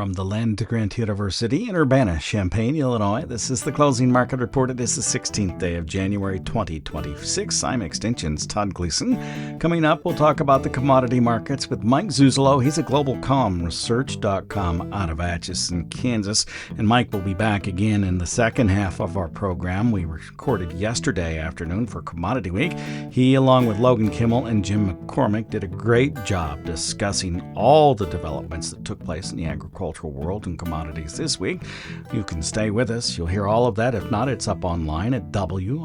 From the Land Grant University in Urbana-Champaign, Illinois, this is the Closing Market Report. It is the 16th day of January 2026. I'm Extinction's Todd Gleason. Coming up, we'll talk about the commodity markets with Mike Zuzolo. He's at globalcomresearch.com out of Atchison, Kansas. And Mike will be back again in the second half of our program. We recorded yesterday afternoon for Commodity Week. He, along with Logan Kimmel and Jim McCormick, did a great job discussing all the developments that took place in the agricultural world and commodities this week. You can stay with us. You'll hear all of that. If not, it's up online at willag.org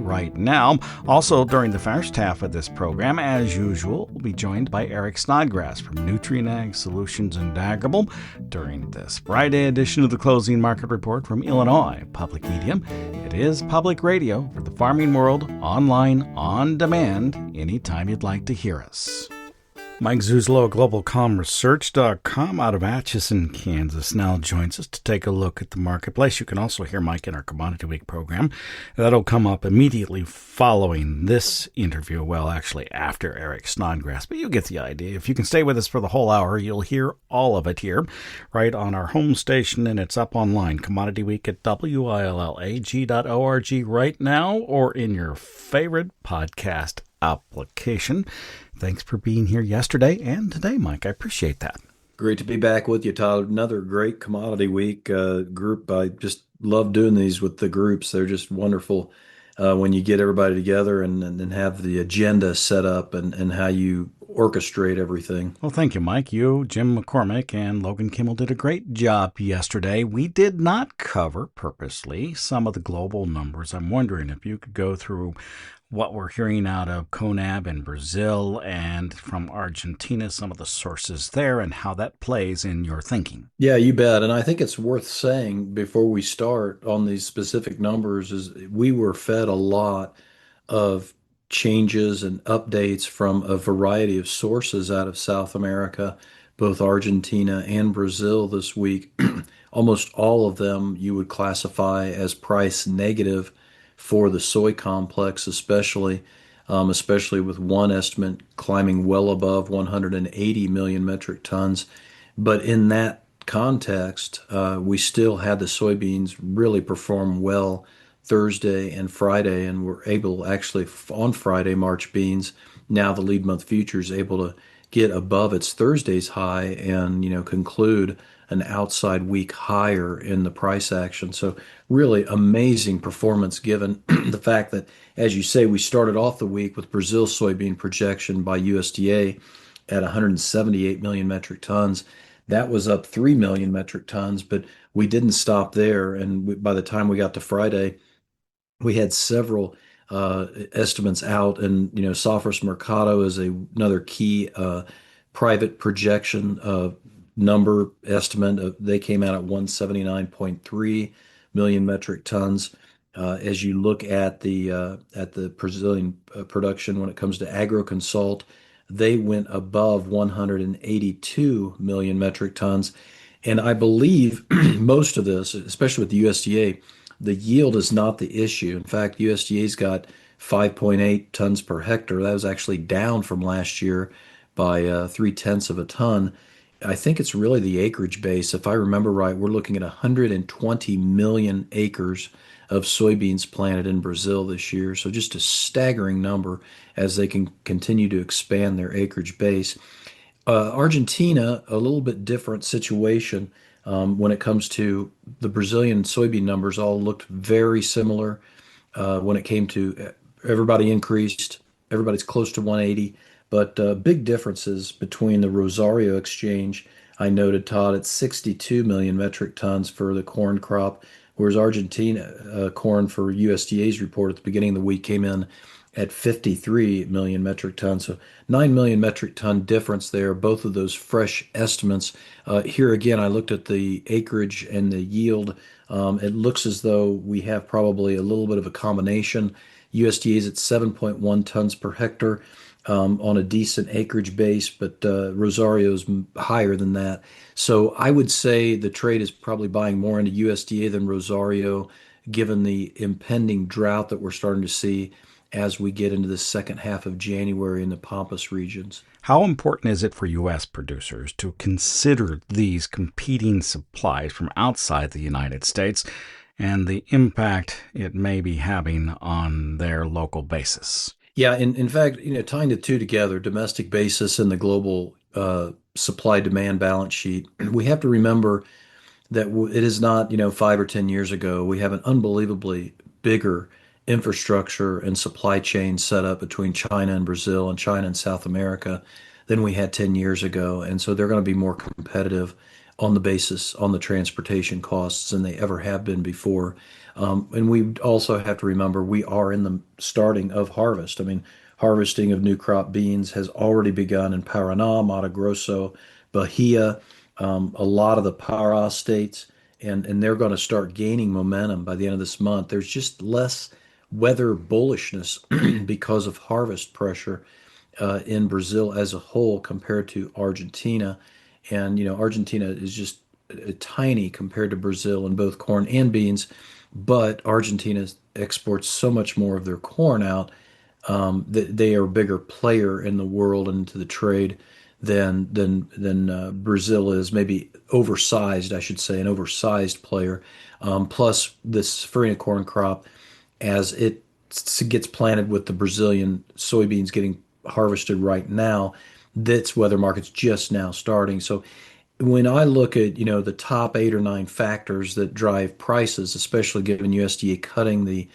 right now. Also, during the first half of this program, as usual, we'll be joined by Eric Snodgrass from Nutrien Ag Solutions in Daggable during this Friday edition of the Closing Market Report from Illinois Public Media. It is public radio for the farming world, online, on demand, anytime you'd like to hear us. Mike Zuzolo at globalcomresearch.com out of Atchison, Kansas, now joins us to take a look at the marketplace. You can also hear Mike in our Commodity Week program. That'll come up immediately following this interview. Well, actually after Eric Snodgrass, but you get the idea. If you can stay with us for the whole hour, you'll hear all of it here right on our home station, and it's up online. Commodity Week at willag.org right now, or in your favorite podcast application. Thanks for being here yesterday and today, Mike. I appreciate that. Great to be back with you, Todd. Another great Commodity Week group. I just love doing these with the groups. They're just wonderful when you get everybody together and have the agenda set up and how you orchestrate everything. Well, thank you, Mike. You, Jim McCormick, and Logan Kimmel did a great job yesterday. We did not cover purposely some of the global numbers. I'm wondering if you could go through what we're hearing out of CONAB in Brazil and from Argentina, some of the sources there, and how that plays in your thinking. Yeah, you bet. And I think it's worth saying before we start on these specific numbers is we were fed a lot of changes and updates from a variety of sources out of South America, both Argentina and Brazil this week. Almost all of them you would classify as price negative for the soy complex, especially with one estimate climbing well above 180 million metric tons. But in that context, we still had the soybeans really perform well Thursday and Friday, and were able actually on Friday, March beans, now the lead month futures, able to get above its Thursday's high and, conclude an outside week higher in the price action. So really amazing performance given the fact that, as you say, we started off the week with Brazil's soybean projection by USDA at 178 million metric tons. That was up 3 million metric tons, but we didn't stop there. And by the time we got to Friday, we had several estimates out, and Sophos Mercado is another key private projection number estimate. They came out at 179.3 million metric tons. As you look at the Brazilian production when it comes to AgroConsult, they went above 182 million metric tons. And I believe most of this, especially with the USDA, the yield is not the issue. In fact, USDA's got 5.8 tons per hectare. That was actually down from last year by 0.3 of a ton. I think it's really the acreage base. If I remember right, we're looking at 120 million acres of soybeans planted in Brazil this year. So just a staggering number as they can continue to expand their acreage base. Argentina, a little bit different situation when it comes to the Brazilian soybean numbers. All looked very similar when it came to everybody increased. Everybody's close to 180. But big differences between the Rosario exchange. I noted, Todd, at 62 million metric tons for the corn crop, whereas Argentina corn for USDA's report at the beginning of the week came in at 53 million metric tons. So 9 million metric ton difference there, both of those fresh estimates. Here again, I looked at the acreage and the yield. It looks as though we have probably a little bit of a combination. USDA is at 7.1 tons per hectare. On a decent acreage base, but Rosario's higher than that. So I would say the trade is probably buying more into USDA than Rosario, given the impending drought that we're starting to see as we get into the second half of January in the Pampas regions. How important is it for U.S. producers to consider these competing supplies from outside the United States and the impact it may be having on their local basis? Yeah, in fact, tying the two together, domestic basis and the global supply demand balance sheet, we have to remember that it is not, 5 or 10 years ago. We have an unbelievably bigger infrastructure and supply chain set up between China and Brazil and China and South America than we had 10 years ago. And so they're going to be more competitive on the transportation costs than they ever have been before. And we also have to remember we are in the starting of harvest. I mean, harvesting of new crop beans has already begun in Paraná, Mato Grosso, Bahia, a lot of the Pará states, and they're going to start gaining momentum by the end of this month. There's just less weather bullishness because of harvest pressure in Brazil as a whole compared to Argentina. And, Argentina is just tiny compared to Brazil in both corn and beans, but Argentina exports so much more of their corn out that they are a bigger player in the world and into the trade than Brazil is. Maybe oversized, I should say, an oversized player. Plus, this Safrinha corn crop, as it gets planted with the Brazilian soybeans getting harvested right now, this weather market's just now starting. So when I look at, the top 8 or 9 factors that drive prices, especially given USDA cutting the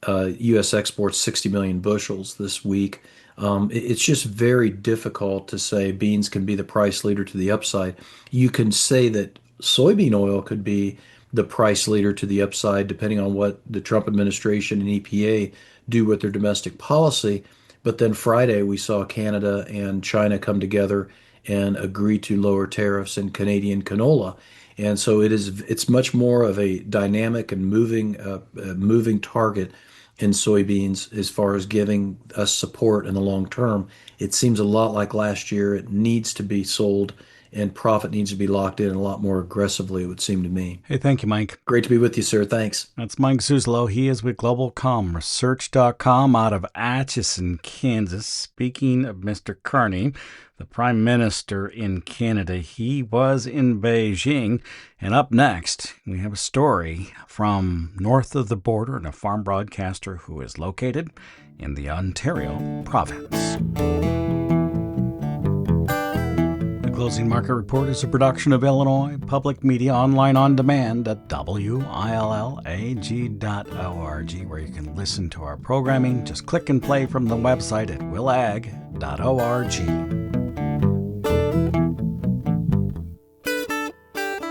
U.S. exports 60 million bushels this week, it's just very difficult to say beans can be the price leader to the upside. You can say that soybean oil could be the price leader to the upside, depending on what the Trump administration and EPA do with their domestic policy. But then Friday, we saw Canada and China come together and agree to lower tariffs in Canadian canola. And so it's much more of a dynamic and moving target in soybeans as far as giving us support in the long term. It seems a lot like last year. It needs to be sold and profit needs to be locked in a lot more aggressively, it would seem to me. Hey, thank you, Mike. Great to be with you, sir. Thanks. That's Mike Zuzolo. He is with GlobalComResearch.com out of Atchison, Kansas. Speaking of Mr. Carney, the Prime Minister in Canada, he was in Beijing. And up next, we have a story from north of the border and a farm broadcaster who is located in the Ontario province. Closing Market Report is a production of Illinois Public Media, online on demand at willag.org, where you can listen to our programming. Just click and play from the website at willag.org.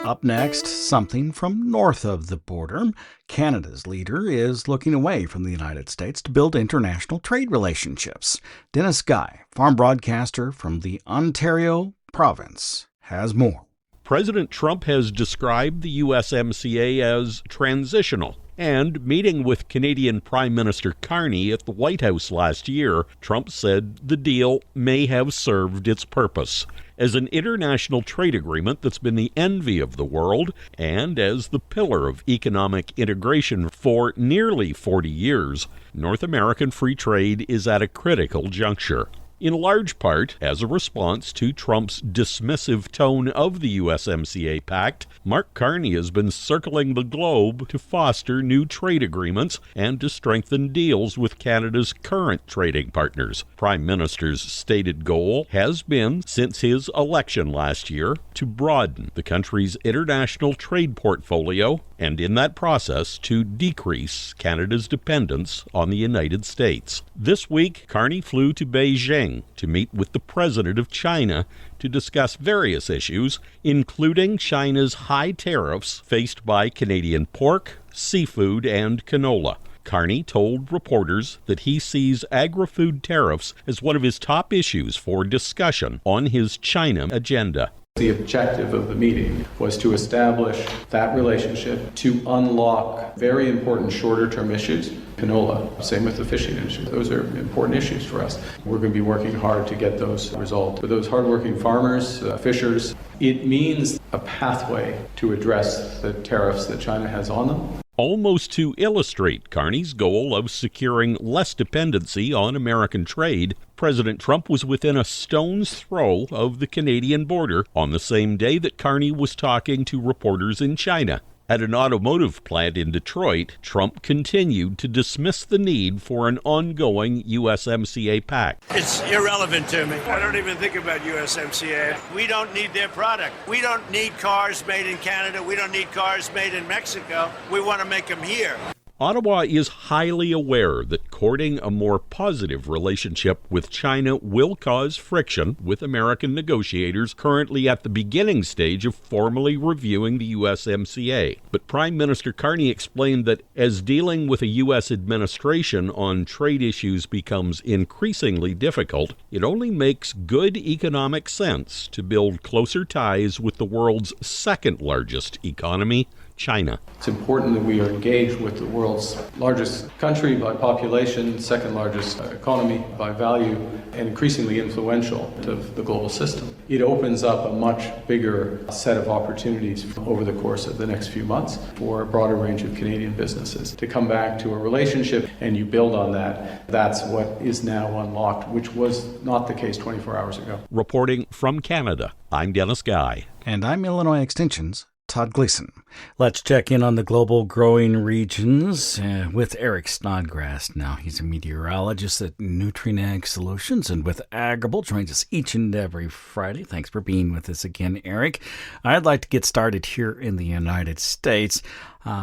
Up next, something from north of the border. Canada's leader is looking away from the United States to build international trade relationships. Dennis Guy, farm broadcaster from the Ontario province, has more. President Trump has described the USMCA as transitional. And meeting with Canadian Prime Minister Carney at the White House last year, Trump said the deal may have served its purpose as an international trade agreement that's been the envy of the world and as the pillar of economic integration for nearly 40 years. North American free trade is at a critical juncture, in large part as a response to Trump's dismissive tone of the USMCA pact. Mark Carney has been circling the globe to foster new trade agreements and to strengthen deals with Canada's current trading partners. Prime Minister's stated goal has been, since his election last year, to broaden the country's international trade portfolio and in that process to decrease Canada's dependence on the United States. This week, Carney flew to Beijing to meet with the president of China to discuss various issues, including China's high tariffs faced by Canadian pork, seafood, and canola. Carney told reporters that he sees agri-food tariffs as one of his top issues for discussion on his China agenda. The objective of the meeting was to establish that relationship, to unlock very important shorter-term issues. Canola, same with the fishing industry. Those are important issues for us. We're going to be working hard to get those resolved. For those hardworking farmers, fishers, it means a pathway to address the tariffs that China has on them. almost to illustrate Carney's goal of securing less dependency on American trade. President Trump was within a stone's throw of the Canadian border on the same day that Carney was talking to reporters in China. At an automotive plant in Detroit, Trump continued to dismiss the need for an ongoing USMCA pact. It's irrelevant to me. I don't even think about USMCA. We don't need their product. We don't need cars made in Canada. We don't need cars made in Mexico. We want to make them here. Ottawa is highly aware that courting a more positive relationship with China will cause friction with American negotiators currently at the beginning stage of formally reviewing the USMCA. But Prime Minister Carney explained that as dealing with a U.S. administration on trade issues becomes increasingly difficult, it only makes good economic sense to build closer ties with the world's second largest economy, China. It's important that we are engaged with the world's largest country by population, second largest economy by value, and increasingly influential to the global system. It opens up a much bigger set of opportunities over the course of the next few months for a broader range of Canadian businesses to come back to a relationship, and you build on that. That's what is now unlocked, which was not the case 24 hours ago. Reporting from Canada, I'm Dennis Guy. And I'm Illinois Extension's Todd Gleason. Let's check in on the global growing regions with Eric Snodgrass. Now, he's a meteorologist at Nutrinag Solutions and with Agrable, joins us each and every Friday. Thanks for being with us again, Eric. I'd like to get started here in the United States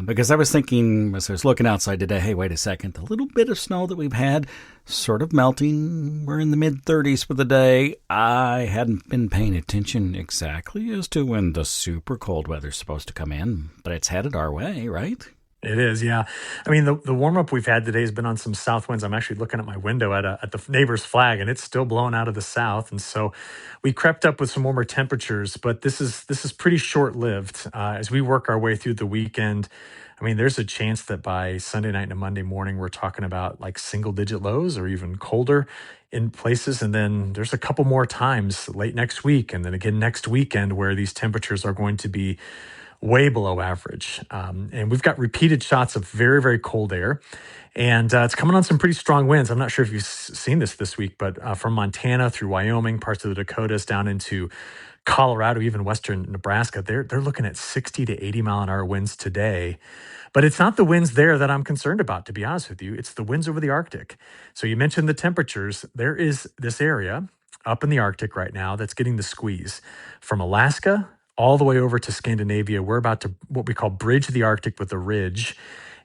because I was thinking, as I was looking outside today, hey, wait a second, the little bit of snow that we've had, sort of melting. We're in the mid-30s for the day. I hadn't been paying attention exactly as to when the super cold weather's supposed to come in, but it's headed our way, right? It is, yeah. I mean, the warm-up we've had today has been on some south winds. I'm actually looking at my window at the neighbor's flag, and it's still blowing out of the south. And so we crept up with some warmer temperatures, but this is pretty short-lived. As we work our way through the weekend, I mean, there's a chance that by Sunday night and Monday morning, we're talking about like single-digit lows or even colder in places. And then there's a couple more times late next week and then again next weekend where these temperatures are going to be way below average. And we've got repeated shots of very, very cold air. And it's coming on some pretty strong winds. I'm not sure if you've seen this week, but from Montana through Wyoming, parts of the Dakotas down into Colorado, even western Nebraska, they're looking at 60 to 80 mile an hour winds today. But it's not the winds there that I'm concerned about, to be honest with you. It's the winds over the Arctic. So you mentioned the temperatures. There is this area up in the Arctic right now that's getting the squeeze from Alaska all the way over to Scandinavia. We're about to what we call bridge the Arctic with a ridge.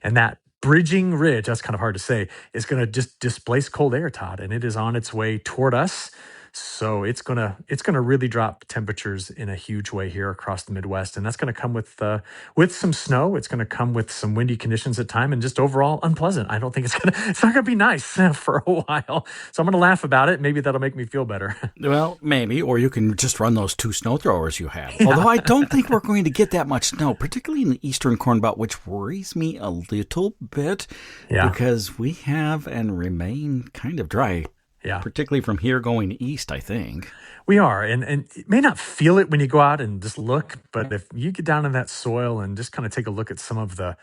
And that bridging ridge, that's kind of hard to say, is going to just displace cold air, Todd. And it is on its way toward us. So it's gonna really drop temperatures in a huge way here across the Midwest, and that's going to come with some snow. It's going to come with some windy conditions at time, and just overall unpleasant. I don't think it's not gonna be nice for a while. So I'm going to laugh about it. Maybe that'll make me feel better. Well, maybe, or you can just run those 2 snow throwers you have. Yeah. Although I don't think we're going to get that much snow, particularly in the eastern Corn Belt, which worries me a little bit because we have and remain kind of dry. Yeah. Particularly from here going east, I think. We are. And you may not feel it when you go out and just look, but if you get down in that soil and just kind of take a look at some of the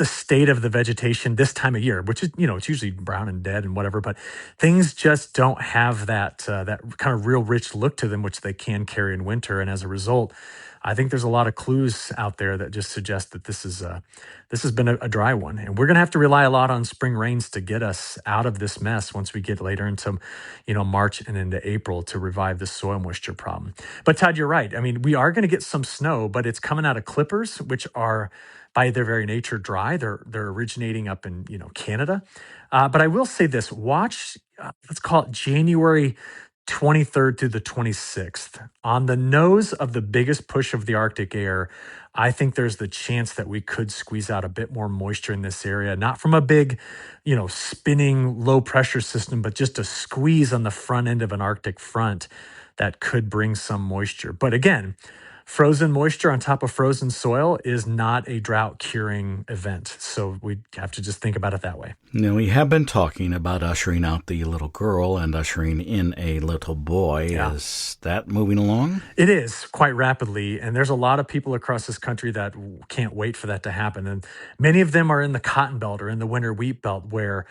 state of the vegetation this time of year, which is, it's usually brown and dead and whatever, but things just don't have that kind of real rich look to them, which they can carry in winter. And as a result, I think there's a lot of clues out there that just suggest that this has been a dry one. And we're going to have to rely a lot on spring rains to get us out of this mess once we get later into, March and into April to revive this soil moisture problem. But Todd, you're right. I mean, we are going to get some snow, but it's coming out of clippers, which are by their very nature dry. They're originating up in, Canada. But I will say this, watch, let's call it January 23rd through the 26th. On the nose of the biggest push of the Arctic air, I think there's the chance that we could squeeze out a bit more moisture in this area, not from a big, spinning low pressure system, but just a squeeze on the front end of an Arctic front that could bring some moisture. But again, Frozen moisture on top of frozen soil is not a drought curing event. So we have to just think about it that way. Now, we have been talking about ushering out the little girl and ushering in a little boy. Yeah. Is that moving along? It is quite rapidly. And there's a lot of people across this country that can't wait for that to happen. And many of them are in the cotton belt or in the winter wheat belt where,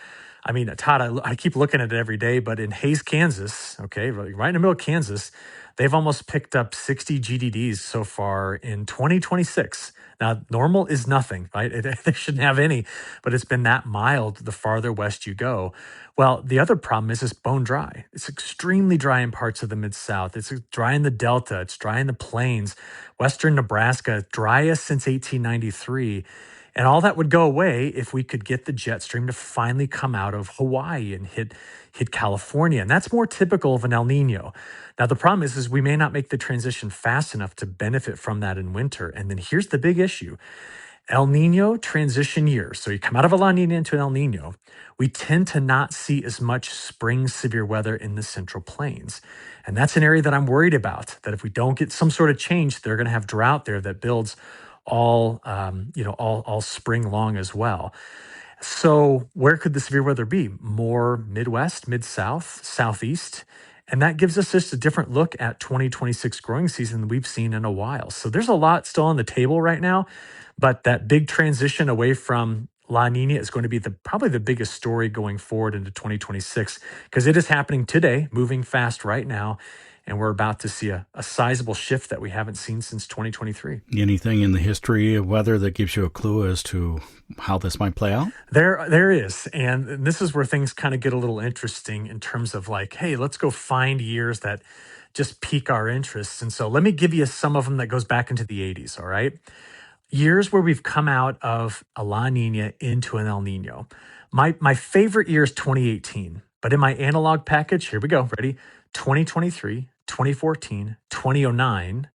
I mean, Todd, I keep looking at it every day, but in Hays, Kansas, okay, right in the middle of Kansas, they've almost picked up 60 GDDs so far in 2026. Now, normal is nothing, right? They shouldn't have any, but it's been that mild the farther west you go. Well, the other problem is it's bone dry. It's extremely dry in parts of the Mid-South. It's dry in the Delta. It's dry in the plains. Western Nebraska, driest since 1893. And all that would go away if we could get the jet stream to finally come out of Hawaii and hit California. And that's more typical of an El Nino. Now, the problem is we may not make the transition fast enough to benefit from that in winter. And then here's the big issue. El Nino transition years. So you come out of a La Nina into an El Nino, we tend to not see as much spring severe weather in the Central Plains. And that's an area that I'm worried about, that if we don't get some sort of change, they're going to have drought there that builds all spring long as well. So where could the severe weather be? More Midwest, Mid-South, Southeast. And that gives us just a different look at 2026 growing season than we've seen in a while. So there's a lot still on the table right now, but that big transition away from La Nina is going to be probably the biggest story going forward into 2026 because it is happening today, moving fast right now. And we're about to see a sizable shift that we haven't seen since 2023. Anything in the history of weather that gives you a clue as to how this might play out? There is. And this is where things kind of get a little interesting in terms of like, hey, let's go find years that just pique our interests. And so let me give you some of them that goes back into the 80s, all right? Years where we've come out of a La Nina into an El Nino. My favorite year is 2018. But in my analog package, here we go, ready? 2023, 2014, 2009,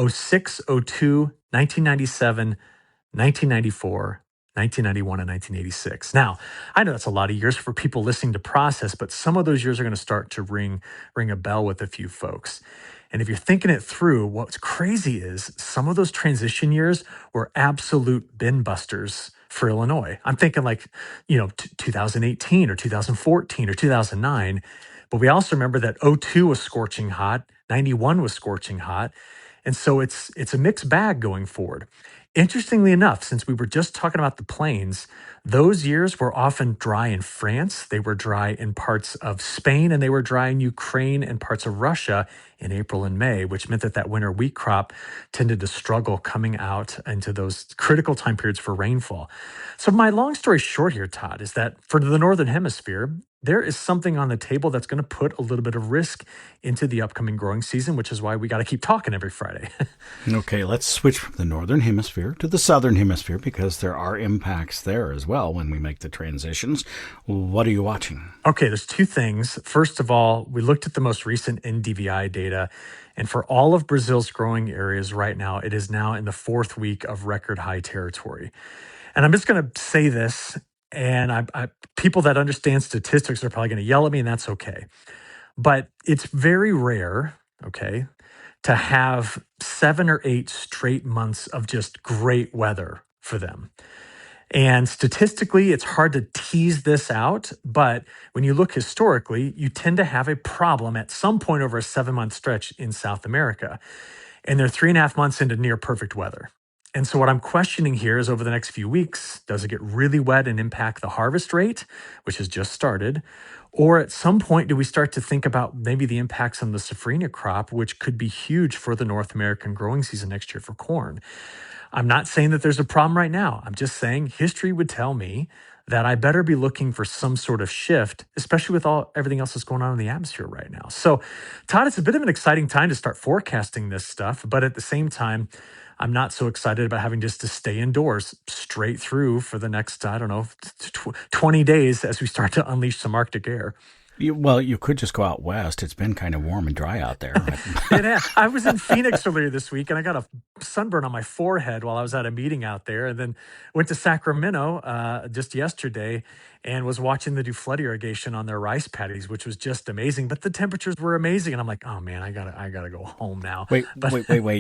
06, 02, 1997, 1994, 1991, and 1986. Now, I know that's a lot of years for people listening to process, but some of those years are going to start to ring a bell with a few folks. And if you're thinking it through, what's crazy is some of those transition years were absolute bin busters for Illinois. I'm thinking like, 2018 or 2014 or 2009. But we also remember that 02 was scorching hot, 91 was scorching hot. And so it's a mixed bag going forward. Interestingly enough, since we were just talking about the plains, those years were often dry in France, they were dry in parts of Spain, and they were dry in Ukraine and parts of Russia in April and May, which meant that winter wheat crop tended to struggle coming out into those critical time periods for rainfall. So my long story short here, Todd, is that for the Northern Hemisphere, there is something on the table that's going to put a little bit of risk into the upcoming growing season, which is why we got to keep talking every Friday. Okay, let's switch from the Northern Hemisphere to the Southern Hemisphere because there are impacts there as well when we make the transitions. What are you watching? Okay, there's two things. First of all, we looked at the most recent NDVI data, and for all of Brazil's growing areas right now, it is now in the fourth week of record high territory. And I'm just going to say this, and people that understand statistics are probably going to yell at me, and that's okay. But it's very rare, okay, to have 7 or 8 straight months of just great weather for them. And statistically, it's hard to tease this out, but when you look historically, you tend to have a problem at some point over a 7-month stretch in South America. And they're 3.5 months into near perfect weather. And so what I'm questioning here is over the next few weeks, does it get really wet and impact the harvest rate, which has just started? Or at some point, do we start to think about maybe the impacts on the safrinha crop, which could be huge for the North American growing season next year for corn? I'm not saying that there's a problem right now. I'm just saying history would tell me that I better be looking for some sort of shift, especially with everything else that's going on in the atmosphere right now. So, Todd, it's a bit of an exciting time to start forecasting this stuff, but at the same time, I'm not so excited about having just to stay indoors straight through for the next, 20 days as we start to unleash some Arctic air. You could just go out west. It's been kind of warm and dry out there. I was in Phoenix earlier this week, and I got a sunburn on my forehead while I was at a meeting out there, and then went to Sacramento just yesterday and was watching the do flood irrigation on their rice paddies, which was just amazing. But the temperatures were amazing, and I'm like, oh man, I gotta go home now. Wait.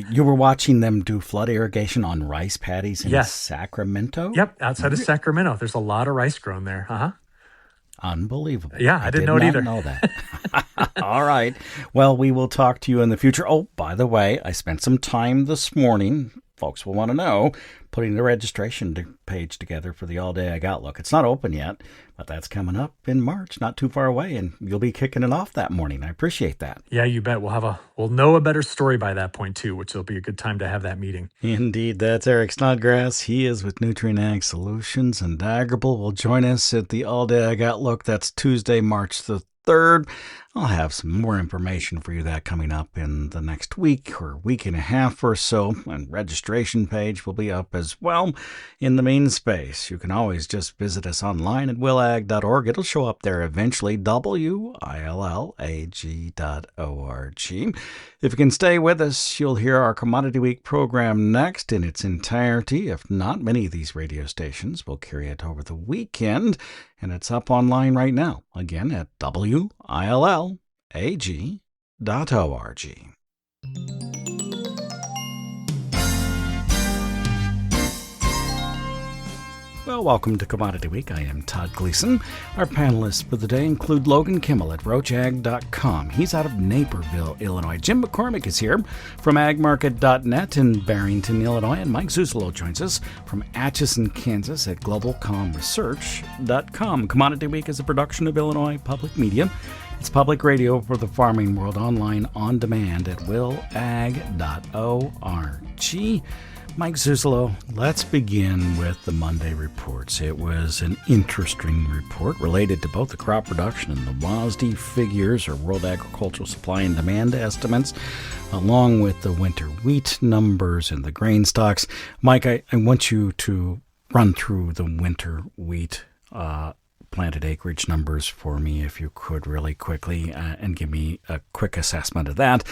You were watching them do flood irrigation on rice paddies in Sacramento? Yep, outside of Sacramento. There's a lot of rice grown there. Unbelievable. Yeah, I didn't know it either. Know that. All right. Well, we will talk to you in the future. Oh, by the way, I spent some time this morning, folks will want to know, putting the registration page together for the All Day Ag Outlook. It's not open yet, but that's coming up in March, not too far away, and you'll be kicking it off that morning. I appreciate that. Yeah, you bet. We'll know a better story by that point too, which will be a good time to have that meeting. Indeed, that's Eric Snodgrass. He is with Nutrient Ag Solutions, and Agrible will join us at the All Day Ag Outlook. That's Tuesday, March the 3rd. I'll have some more information for you that coming up in the next week or week and a half or so, and registration page will be up as well in the main space. You can always just visit us online at willag.org. It'll show up there eventually, willag.org. If you can stay with us, you'll hear our Commodity Week program next in its entirety. If not, many of these radio stations will carry it over the weekend, and it's up online right now, again at willag.org. Well, welcome to Commodity Week. I am Todd Gleason. Our panelists for the day include Logan Kimmel at roachag.com. He's out of Naperville, Illinois. Jim McCormick is here from agmarket.net in Barrington, Illinois. And Mike Zuzolo joins us from Atchison, Kansas at globalcomresearch.com. Commodity Week is a production of Illinois Public Media. It's public radio for the farming world, online on demand at willag.org. Mike Zuzolo, let's begin with the Monday reports. It was an interesting report related to both the crop production and the WASDE figures, or World Agricultural Supply and Demand estimates, along with the winter wheat numbers and the grain stocks. Mike, I want you to run through the winter wheat planted acreage numbers for me, if you could, really quickly, and give me a quick assessment of that.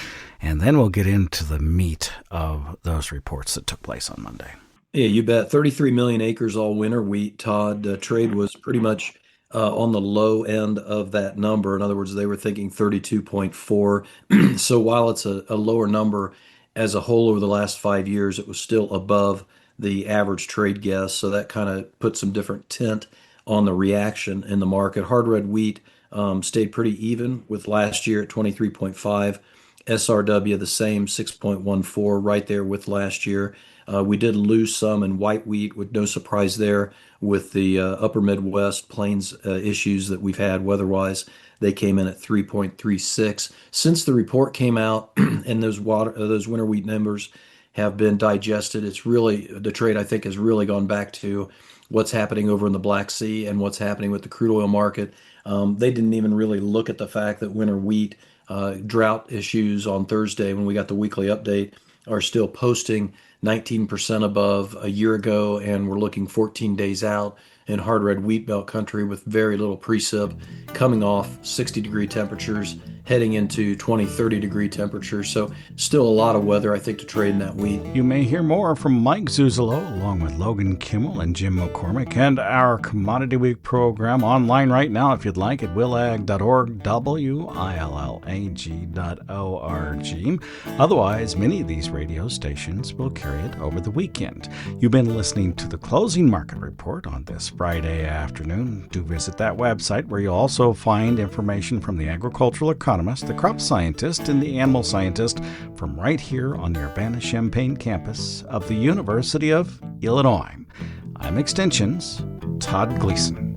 And then we'll get into the meat of those reports that took place on Monday. Yeah, you bet. 33 million acres all winter wheat, Todd. Trade was pretty much on the low end of that number. In other words, they were thinking 32.4. So while it's a lower number as a whole over the last 5 years, it was still above the average trade guess. So that kind of put some different tint on the reaction in the market. Hard red wheat stayed pretty even with last year at 23.5. SRW the same, 6.14, right there with last year. We did lose some in white wheat, with no surprise there with the upper Midwest plains issues that we've had weather-wise. They came in at 3.36. Since the report came out and those winter wheat numbers have been digested, it's really, the trade I think has really gone back to what's happening over in the Black Sea and what's happening with the crude oil market. They didn't even really look at the fact that winter wheat drought issues on Thursday, when we got the weekly update, are still posting 19% above a year ago, and we're looking 14 days out in hard red wheat belt country with very little precip, coming off 60-degree temperatures, heading into 20, 30-degree temperatures. So still a lot of weather, I think, to trade in that wheat. You may hear more from Mike Zuzolo, along with Logan Kimmel and Jim McCormick, and our Commodity Week program online right now, if you'd like, at willag.org, willag.org. Otherwise, many of these radio stations will carry it over the weekend. You've been listening to the Closing Market Report on this Friday afternoon. Do visit that website, where you'll also find information from the agricultural economist, the crop scientist, and the animal scientist from right here on the Urbana-Champaign campus of the University of Illinois. I'm Extension's Todd Gleason.